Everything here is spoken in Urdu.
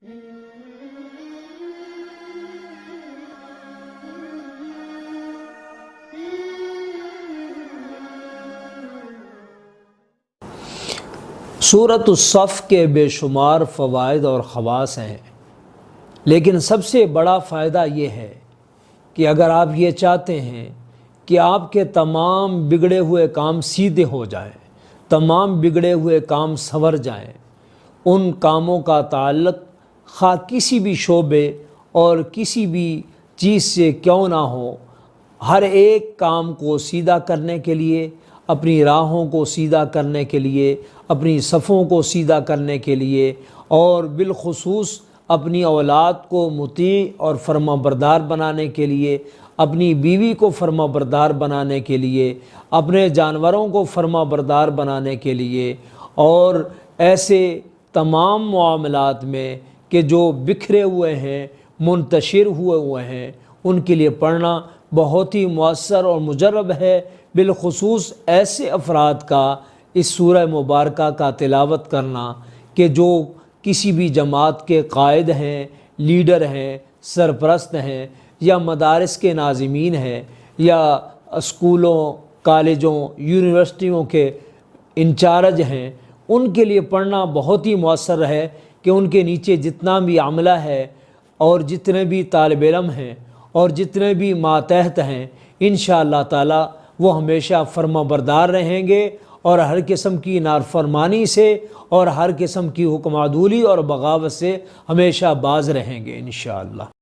سورۃ الصف کے بے شمار فوائد اور خواص ہیں، لیکن سب سے بڑا فائدہ یہ ہے کہ اگر آپ یہ چاہتے ہیں کہ آپ کے تمام بگڑے ہوئے کام سیدھے ہو جائیں، تمام بگڑے ہوئے کام سنور جائیں، ان کاموں کا تعلق خواہ کسی بھی شعبے اور کسی بھی چیز سے کیوں نہ ہو، ہر ایک کام کو سیدھا کرنے کے لیے، اپنی راہوں کو سیدھا کرنے کے لیے، اپنی صفوں کو سیدھا کرنے کے لیے، اور بالخصوص اپنی اولاد کو مطیع اور فرما بردار بنانے کے لیے، اپنی بیوی کو فرما بردار بنانے کے لیے، اپنے جانوروں کو فرما بردار بنانے کے لیے، اور ایسے تمام معاملات میں کہ جو بکھرے ہوئے ہیں، منتشر ہوئے ہیں، ان کے لیے پڑھنا بہت ہی مؤثر اور مجرب ہے۔ بالخصوص ایسے افراد کا اس سورہ مبارکہ کا تلاوت کرنا کہ جو کسی بھی جماعت کے قائد ہیں، لیڈر ہیں، سرپرست ہیں، یا مدارس کے ناظمین ہیں، یا اسکولوں، کالجوں، یونیورسٹیوں کے انچارج ہیں، ان کے لیے پڑھنا بہت ہی مؤثر ہے کہ ان کے نیچے جتنا بھی عملہ ہے اور جتنے بھی طالب علم ہیں اور جتنے بھی ماتحت ہیں، انشاءاللہ تعالی وہ ہمیشہ فرما بردار رہیں گے اور ہر قسم کی نافرمانی سے اور ہر قسم کی حکم عدولی اور بغاوت سے ہمیشہ باز رہیں گے انشاءاللہ۔